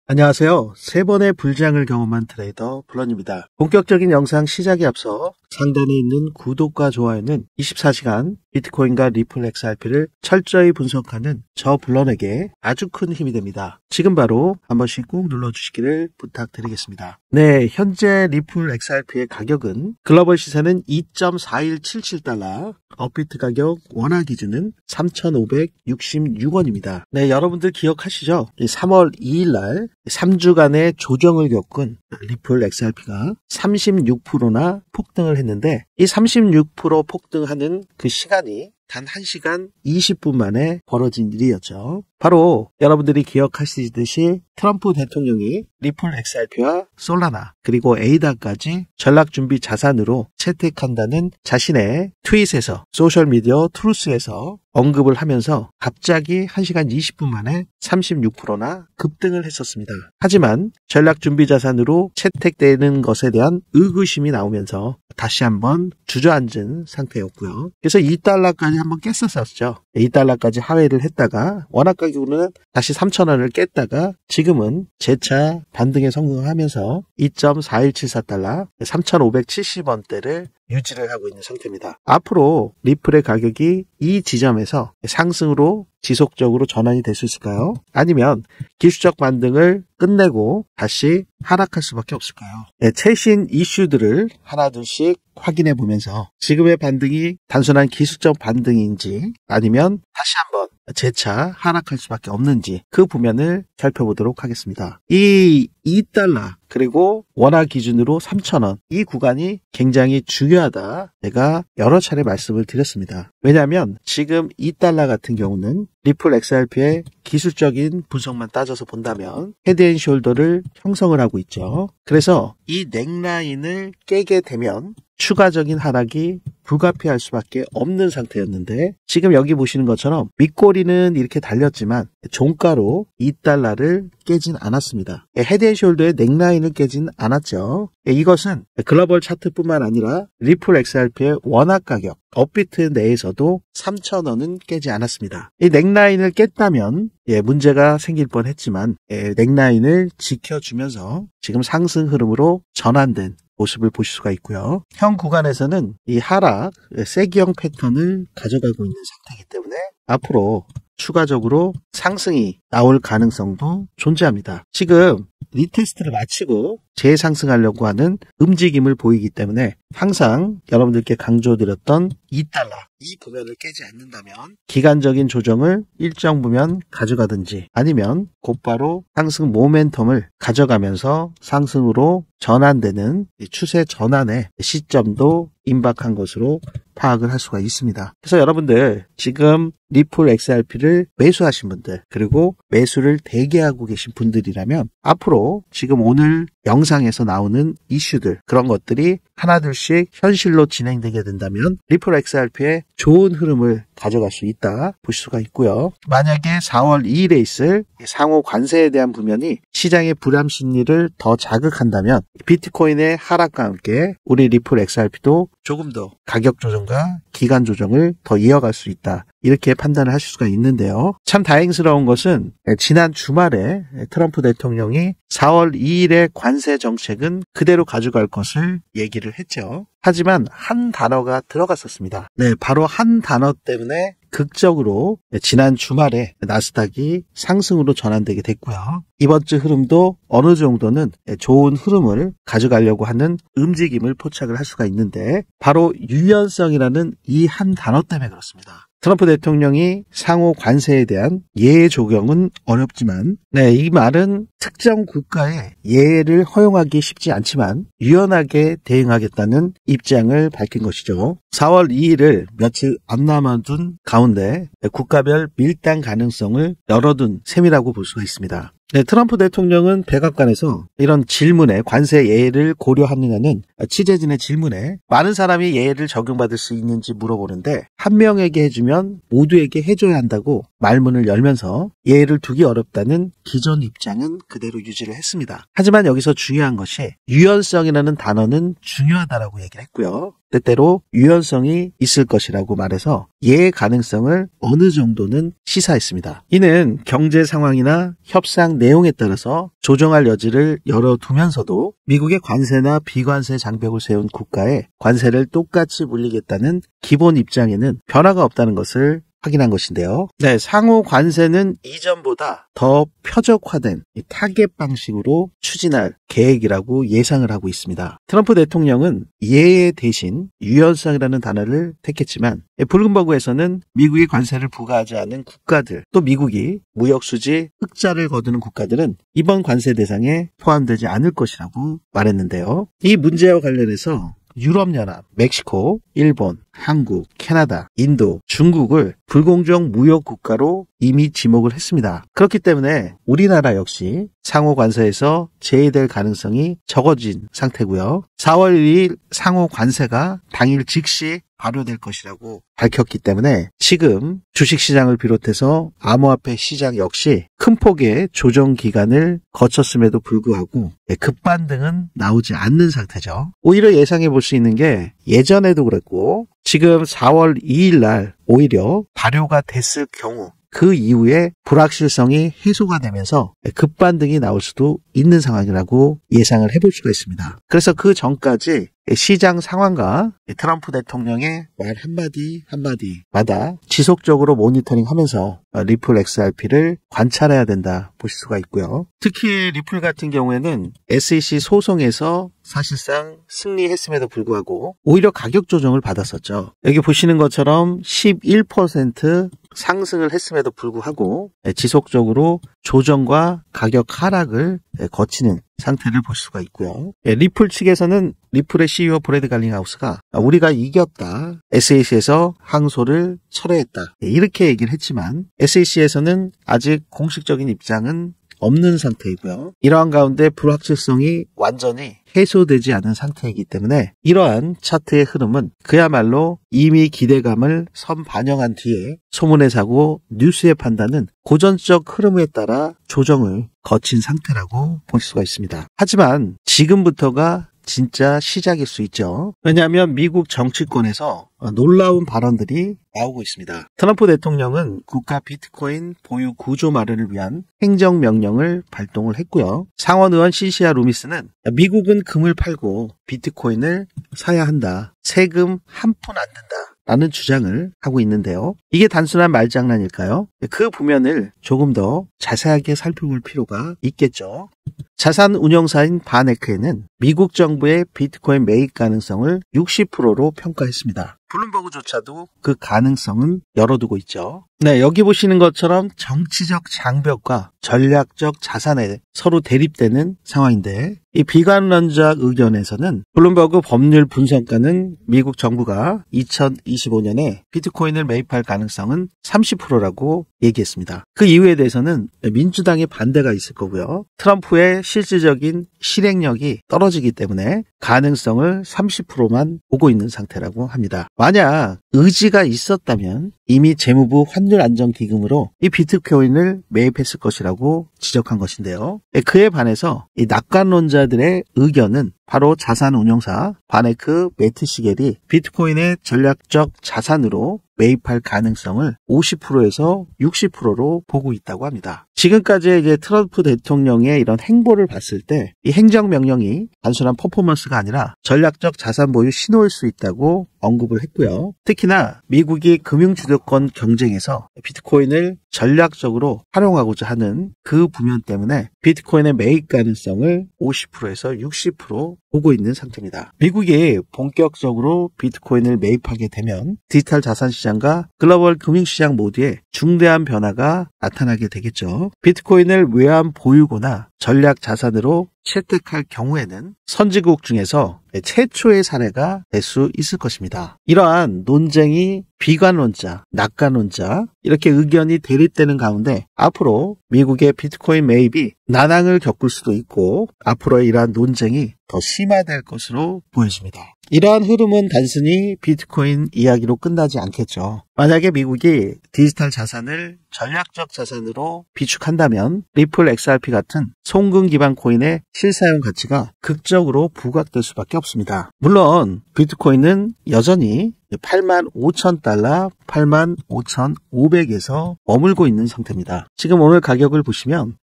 안녕하세요. 3번의 불장을 경험한 트레이더 블런입니다. 본격적인 영상 시작에 앞서 상단에 있는 구독과 좋아요는 24시간 비트코인과 리플 XRP를 철저히 분석하는 저 블런에게 아주 큰 힘이 됩니다. 지금 바로 한 번씩 꼭 눌러주시기를 부탁드리겠습니다. 네, 현재 리플 XRP의 가격은 글로벌 시세는 2.4177달러, 업비트 가격 원화 기준은 3,566원입니다. 네, 여러분들 기억하시죠? 3월 2일날 3주간의 조정을 겪은 리플 XRP가 36%나 폭등을 했는데, 이 36% 폭등하는 그 시간이 단 1시간 20분 만에 벌어진 일이었죠. 바로 여러분들이 기억하시듯이 트럼프 대통령이 리플 XRP와 솔라나 그리고 에이다까지 전략준비 자산으로 채택한다는 자신의 트윗에서, 소셜미디어 트루스에서 언급을 하면서 갑자기 1시간 20분 만에 36%나 급등을 했었습니다. 하지만 전략준비 자산으로 채택되는 것에 대한 의구심이 나오면서 다시 한번 주저앉은 상태였고요. 그래서 2달러까지 한번 깼었었죠. 2달러까지 하회를 했다가 원화 가격으로는 다시 3,000원을 깼다가 지금은 재차 반등에 성공하면서 2.4174달러 3,570원대를 유지를 하고 있는 상태입니다. 앞으로 리플의 가격이 이 지점에서 상승으로 지속적으로 전환이 될 수 있을까요? 아니면 기술적 반등을 끝내고 다시 하락할 수밖에 없을까요? 네, 최신 이슈들을 하나둘씩 확인해 보면서 지금의 반등이 단순한 기술적 반등인지 아니면 다시 한번 재차 하락할 수밖에 없는지 그 부면을 살펴보도록 하겠습니다. 이 2달러 그리고 원화 기준으로 3,000원, 이 구간이 굉장히 중요하다 제가 여러 차례 말씀을 드렸습니다. 왜냐하면 지금 2달러 같은 경우는 리플 XRP의 기술적인 분석만 따져서 본다면 헤드앤숄더를 형성을 하고 있죠. 그래서 이 넥라인을 깨게 되면 추가적인 하락이 불가피할 수밖에 없는 상태였는데, 지금 여기 보시는 것처럼 윗꼬리는 이렇게 달렸지만 종가로 2달러를 깨진 않았습니다. 헤드앤숄더의 넥라인을 깨진 않았죠. 이것은 글로벌 차트뿐만 아니라 리플 XRP의 원화 가격, 업비트 내에서도 3,000원은 깨지 않았습니다. 이 넥라인을 깼다면 문제가 생길 뻔했지만 넥라인을 지켜주면서 지금 상승 흐름으로 전환된 모습을 보실 수가 있고요. 현 구간에서는 이 하락, 세기형 패턴을 가져가고 있는 상태이기 때문에 앞으로 추가적으로 상승이 나올 가능성도 존재합니다. 지금 리테스트를 마치고 재상승하려고 하는 움직임을 보이기 때문에 항상 여러분들께 강조드렸던 2달러, 이 부면을 깨지 않는다면 기간적인 조정을 일정 부면 가져가든지 아니면 곧바로 상승 모멘텀을 가져가면서 상승으로 전환되는 추세 전환의 시점도 임박한 것으로 파악을 할 수가 있습니다. 그래서 여러분들 지금 리플 XRP를 매수하신 분들 그리고 매수를 대기하고 계신 분들이라면 앞으로 지금 오늘 영상에서 나오는 이슈들, 그런 것들이 하나둘씩 현실로 진행되게 된다면 리플 XRP의 좋은 흐름을 가져갈 수 있다 보실 수가 있고요. 만약에 4월 2일에 있을 상호 관세에 대한 부면이 시장의 불안 심리를 더 자극한다면 비트코인의 하락과 함께 우리 리플 XRP도 조금 더 가격 조정과 기간 조정을 더 이어갈 수 있다, 이렇게 판단을 하실 수가 있는데요. 참 다행스러운 것은 지난 주말에 트럼프 대통령이 4월 2일의 관세 정책은 그대로 가져갈 것을 얘기를 했죠. 하지만 한 단어가 들어갔었습니다. 네, 바로 한 단어 때문에 극적으로 지난 주말에 나스닥이 상승으로 전환되게 됐고요. 이번 주 흐름도 어느 정도는 좋은 흐름을 가져가려고 하는 움직임을 포착을 할 수가 있는데, 바로 유연성이라는 이 한 단어 때문에 그렇습니다. 트럼프 대통령이 상호 관세에 대한 예외 적용은 어렵지만, 이 말은 특정 국가의 예외를 허용하기 쉽지 않지만 유연하게 대응하겠다는 입장을 밝힌 것이죠. 4월 2일을 며칠 안 남아둔 가운데 국가별 밀당 가능성을 열어둔 셈이라고 볼 수가 있습니다. 트럼프 대통령은 백악관에서 이런 질문에, 관세 예외를 고려하느냐는 취재진의 질문에 많은 사람이 예외를 적용받을 수 있는지 물어보는데 한 명에게 해주면 모두에게 해줘야 한다고 말문을 열면서 예외를 두기 어렵다는 기존 입장은 그대로 유지를 했습니다. 하지만 여기서 중요한 것이 유연성이라는 단어는 중요하다라고 얘기를 했고요. 때때로 유연성이 있을 것이라고 말해서 예의 가능성을 어느 정도는 시사했습니다. 이는 경제 상황이나 협상 내용에 따라서 조정할 여지를 열어두면서도 미국의 관세나 비관세 장벽을 세운 국가에 관세를 똑같이 물리겠다는 기본 입장에는 변화가 없다는 것을 확인한 것인데요. 네, 상호 관세는 이전보다 더 표적화된 타겟 방식으로 추진할 계획이라고 예상을 하고 있습니다. 트럼프 대통령은 예의 대신 유연성이라는 단어를 택했지만 붉은 버그에서는 미국이 관세를 부과하지 않은 국가들, 또 미국이 무역수지 흑자를 거두는 국가들은 이번 관세 대상에 포함되지 않을 것이라고 말했는데요. 이 문제와 관련해서 유럽연합, 멕시코, 일본, 한국, 캐나다, 인도, 중국을 불공정 무역 국가로 이미 지목을 했습니다. 그렇기 때문에 우리나라 역시 상호 관세에서 제외될 가능성이 적어진 상태고요. 4월 1일 상호 관세가 당일 즉시 발효될 것이라고 밝혔기 때문에 지금 주식시장을 비롯해서 암호화폐 시장 역시 큰 폭의 조정 기간을 거쳤음에도 불구하고 급반등은 나오지 않는 상태죠. 오히려 예상해 볼 수 있는 게 예전에도 그랬고 지금 4월 2일 날 오히려 발효가 됐을 경우 그 이후에 불확실성이 해소가 되면서 급반등이 나올 수도 있는 상황이라고 예상을 해볼 수가 있습니다. 그래서 그 전까지 시장 상황과 트럼프 대통령의 말 한마디 한마디마다 지속적으로 모니터링하면서 리플 XRP를 관찰해야 된다 보실 수가 있고요. 특히 리플 같은 경우에는 SEC 소송에서 사실상 승리했음에도 불구하고 오히려 가격 조정을 받았었죠. 여기 보시는 것처럼 11% 상승을 했음에도 불구하고 지속적으로 조정과 가격 하락을 거치는 상태를 볼 수가 있고요. 리플 측에서는 리플의 CEO 브래드 갈링하우스가 우리가 이겼다. SEC에서 항소를 철회했다. 이렇게 얘기를 했지만 SEC에서는 아직 공식적인 입장은 없는 상태이고요. 이러한 가운데 불확실성이 완전히 해소되지 않은 상태이기 때문에 이러한 차트의 흐름은 그야말로 이미 기대감을 선반영한 뒤에 소문의 사고, 뉴스의 판단은 고전적 흐름에 따라 조정을 거친 상태라고 볼 수가 있습니다. 하지만 지금부터가 진짜 시작일 수 있죠. 왜냐하면 미국 정치권에서 놀라운 발언들이 나오고 있습니다. 트럼프 대통령은 국가 비트코인 보유 구조 마련을 위한 행정명령을 발동을 했고요. 상원의원 시시아 루미스는 미국은 금을 팔고 비트코인을 사야 한다. 세금 한 푼 안 든다. 라는 주장을 하고 있는데요. 이게 단순한 말장난일까요? 그 부면을 조금 더 자세하게 살펴볼 필요가 있겠죠. 자산 운용사인 바네크에는 미국 정부의 비트코인 매입 가능성을 60%로 평가했습니다. 블룸버그조차도 그 가능성은 열어두고 있죠. 네, 여기 보시는 것처럼 정치적 장벽과 전략적 자산에 서로 대립되는 상황인데 이 비관론자 의견에서는 블룸버그 법률 분석가는 미국 정부가 2025년에 비트코인을 매입할 가능성은 30%라고 얘기했습니다. 그 이유에 대해서는 민주당의 반대가 있을 거고요. 트럼프의 실질적인 실행력이 떨어지기 때문에 가능성을 30%만 보고 있는 상태라고 합니다. 만약 의지가 있었다면 이미 재무부 환율안정기금으로 이 비트코인을 매입했을 것이라고 지적한 것인데요. 그에 반해서 이 낙관론자들의 의견은 바로 자산운용사 바네크 매트시겔이 비트코인의 전략적 자산으로 매입할 가능성을 50%에서 60%로 보고 있다고 합니다. 지금까지 이제 트럼프 대통령의 이런 행보를 봤을 때 이 행정명령이 단순한 퍼포먼스가 아니라 전략적 자산 보유 신호일 수 있다고 언급을 했고요. 특히나 미국이 금융주도권 경쟁에서 비트코인을 전략적으로 활용하고자 하는 그 부면 때문에 비트코인의 매입 가능성을 50%에서 60% 보고 있는 상태입니다. 미국이 본격적으로 비트코인을 매입하게 되면 디지털 자산 시장과 글로벌 금융시장 모두에 중대한 변화가 나타나게 되겠죠. 비트코인을 외환 보유고나 전략 자산으로 채택할 경우에는 선진국 중에서 최초의 사례가 될 수 있을 것입니다. 이러한 논쟁이 비관론자, 낙관론자 이렇게 의견이 대립되는 가운데 앞으로 미국의 비트코인 매입이 난항을 겪을 수도 있고 앞으로의 이러한 논쟁이 더 심화될 것으로 보여집니다. 이러한 흐름은 단순히 비트코인 이야기로 끝나지 않겠죠. 만약에 미국이 디지털 자산을 전략적 자산으로 비축한다면 리플 XRP 같은 송금 기반 코인의 실사용 가치가 극적으로 부각될 수밖에 없습니다. 물론 비트코인은 여전히 85,000달러, 85,500에서 머물고 있는 상태입니다. 지금 오늘 가격을 보시면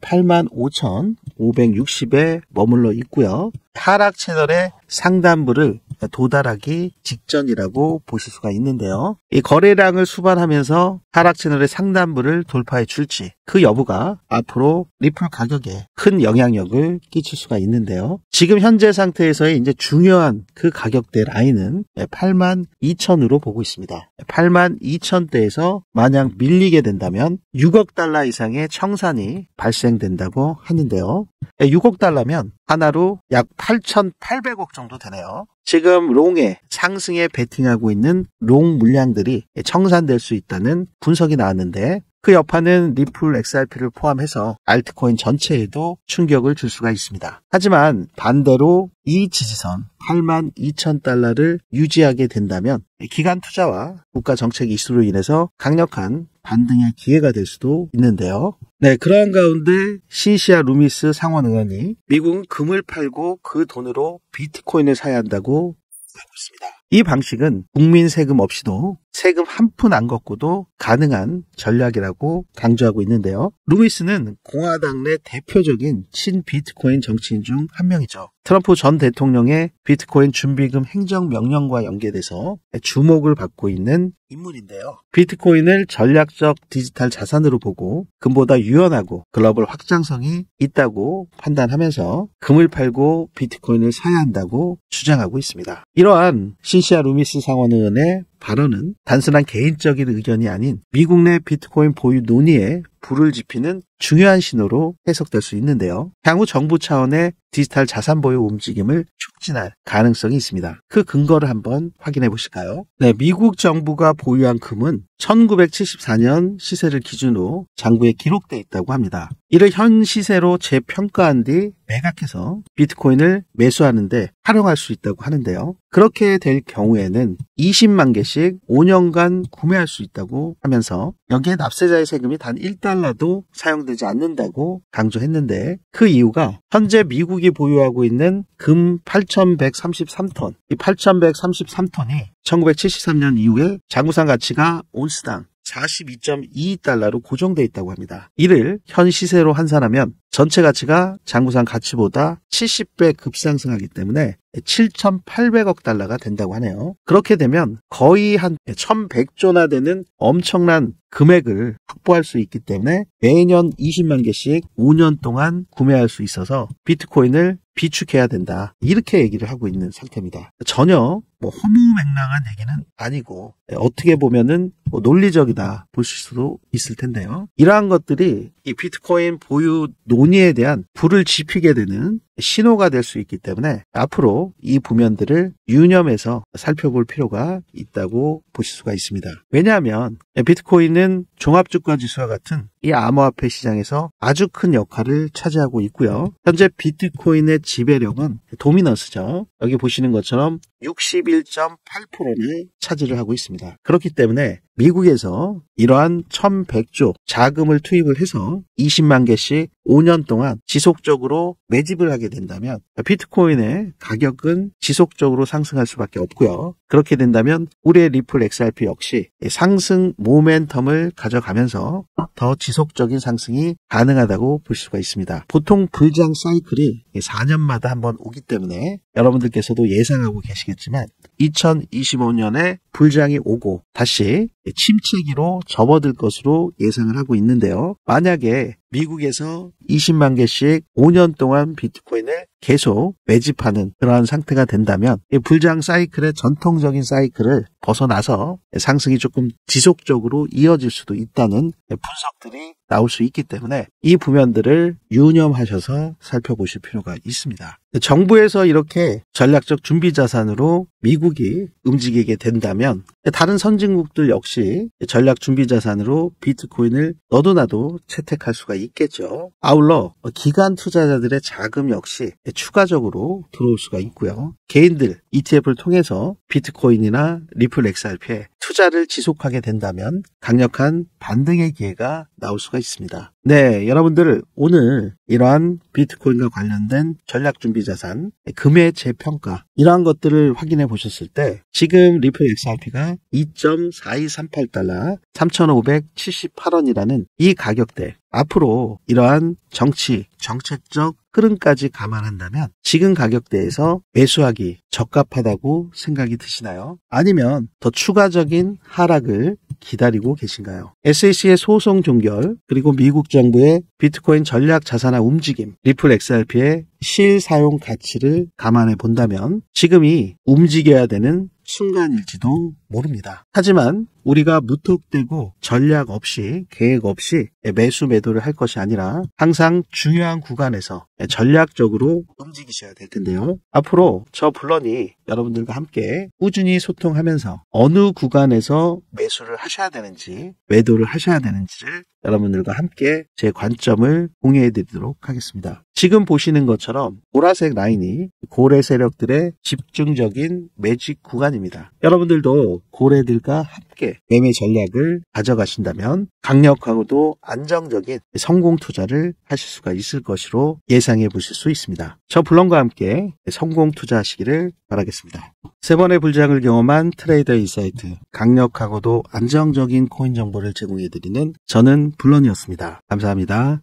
85,560에 머물러 있고요. 하락 채널의 상단부를 도달하기 직전이라고 보실 수가 있는데요. 이 거래량을 수반하면서 하락 채널의 상단부를 돌파해 줄지 그 여부가 앞으로 리플 가격에 큰 영향력을 끼칠 수가 있는데요. 지금 현재 상태에서의 이제 중요한 그 가격대 라인은 82,000으로 보고 있습니다. 82,000대에서 만약 밀리게 된다면 6억 달러 이상의 청산이 발생된다고 하는데요. 6억 달러면 하나로 약 8,800억 정도 되네요. 지금 롱에 상승에 베팅하고 있는 롱 물량들이 청산될 수 있다는 분석이 나왔는데 그 여파는 리플 XRP를 포함해서 알트코인 전체에도 충격을 줄 수가 있습니다. 하지만 반대로 이 지지선 82,000달러를 유지하게 된다면 기관 투자와 국가 정책 이슈로 인해서 강력한 반등의 기회가 될 수도 있는데요. 네, 그러한 가운데 시시아 루미스 상원 의원이 미국은 금을 팔고 그 돈으로 비트코인을 사야 한다고 하고 있습니다. 이 방식은 국민 세금 없이도 세금 한 푼 안 걷고도 가능한 전략이라고 강조하고 있는데요. 루미스는 공화당 내 대표적인 친비트코인 정치인 중 한 명이죠. 트럼프 전 대통령의 비트코인 준비금 행정명령과 연계돼서 주목을 받고 있는 인물인데요. 비트코인을 전략적 디지털 자산으로 보고 금보다 유연하고 글로벌 확장성이 있다고 판단하면서 금을 팔고 비트코인을 사야 한다고 주장하고 있습니다. 이러한 시시아 루미스 상원의원의 발언은 단순한 개인적인 의견이 아닌 미국 내 비트코인 보유 논의에 불을 지피는 중요한 신호로 해석될 수 있는데요. 향후 정부 차원의 디지털 자산 보유 움직임을 촉진할 가능성이 있습니다. 그 근거를 한번 확인해 보실까요? 네, 미국 정부가 보유한 금은 1974년 시세를 기준으로 장부에 기록되어 있다고 합니다. 이를 현 시세로 재평가한 뒤 매각해서 비트코인을 매수하는데 활용할 수 있다고 하는데요. 그렇게 될 경우에는 20만 개씩 5년간 구매할 수 있다고 하면서 여기에 납세자의 세금이 단 1달러도 사용되지 않는다고 강조했는데 그 이유가 현재 미국이 보유하고 있는 금 8,133톤, 이 8,133톤이 1973년 이후에 장부상 가치가 온스당 42.22달러로 고정되어 있다고 합니다. 이를 현 시세로 환산하면 전체 가치가 장부상 가치보다 70배 급상승하기 때문에 7,800억 달러가 된다고 하네요. 그렇게 되면 거의 한 1,100조나 되는 엄청난 금액을 확보할 수 있기 때문에 매년 20만 개씩 5년 동안 구매할 수 있어서 비트코인을 비축해야 된다. 이렇게 얘기를 하고 있는 상태입니다. 전혀 허무맹랑한 얘기는 아니고 어떻게 보면은 논리적이다 보실 수도 있을 텐데요. 이러한 것들이 이 비트코인 보유 논의에 대한 불을 지피게 되는 신호가 될 수 있기 때문에 앞으로 이 부면들을 유념해서 살펴볼 필요가 있다고 보실 수가 있습니다. 왜냐하면 비트코인은 종합주가지수와 같은 이 암호화폐 시장에서 아주 큰 역할을 차지하고 있고요. 현재 비트코인의 지배력은 도미넌스죠. 여기 보시는 것처럼 61.8%를 차지를 하고 있습니다. 그렇기 때문에 미국에서 이러한 1,100조 자금을 투입을 해서 20만 개씩 5년 동안 지속적으로 매집을 하게 된다면 비트코인의 가격은 지속적으로 상승할 수밖에 없고요. 그렇게 된다면 우리의 리플 XRP 역시 상승 모멘텀을 가져가면서 더 지속적인 상승이 가능하다고 볼 수가 있습니다. 보통 불장 사이클이 4년마다 한번 오기 때문에 여러분들께서도 예상하고 계시겠지만 2025년에 불장이 오고 다시 침체기로 접어들 것으로 예상을 하고 있는데요. 만약에 미국에서 20만 개씩 5년 동안 비트코인을 계속 매집하는 그러한 상태가 된다면 이 불장 사이클의 전통적인 사이클을 벗어나서 상승이 조금 지속적으로 이어질 수도 있다는 분석들이 나올 수 있기 때문에 이 부면들을 유념하셔서 살펴보실 필요가 있습니다. 정부에서 이렇게 전략적 준비자산으로 미국이 움직이게 된다면 다른 선진국들 역시 전략 준비자산으로 비트코인을 너도 나도 채택할 수가 있겠죠. 아울러 기관 투자자들의 자금 역시 추가적으로 들어올 수가 있고요. 개인들 ETF를 통해서 비트코인이나 리플 XRP에 투자를 지속하게 된다면 강력한 반등의 기회가 나올 수가 있습니다. 네, 여러분들 오늘 이러한 비트코인과 관련된 전략준비자산 금의 재평가 이러한 것들을 확인해 보셨을 때 지금 리플 XRP가 2.4238달러 3,578원이라는 이 가격대 앞으로 이러한 정책적 흐름까지 감안한다면 지금 가격대에서 매수하기 적합하다고 생각이 드시나요? 아니면 더 추가적인 하락을 기다리고 계신가요? SEC의 소송 종결 그리고 미국 정부의 비트코인 전략 자산화 움직임 리플 XRP의 실사용 가치를 감안해 본다면 지금이 움직여야 되는 순간일지도 모릅니다. 하지만 우리가 무턱대고 전략 없이 계획 없이 매수 매도를 할 것이 아니라 항상 중요한 구간에서 전략적으로 움직이셔야 될 텐데요. 앞으로 저 블런이 여러분들과 함께 꾸준히 소통하면서 어느 구간에서 매수를 하셔야 되는지 매도를 하셔야 되는지를 여러분들과 함께 제 관점을 공유해 드리도록 하겠습니다. 지금 보시는 것처럼 보라색 라인이 고래 세력들의 집중적인 매직 구간입니다. 여러분들도 고래들과 함께 매매 전략을 가져가신다면 강력하고도 안정적인 성공 투자를 하실 수가 있을 것으로 예상해 보실 수 있습니다. 저 블런과 함께 성공 투자하시기를 바라겠습니다. 세 번의 불장을 경험한 트레이더 인사이트 강력하고도 안정적인 코인 정보를 제공해 드리는 저는 블런이었습니다. 감사합니다.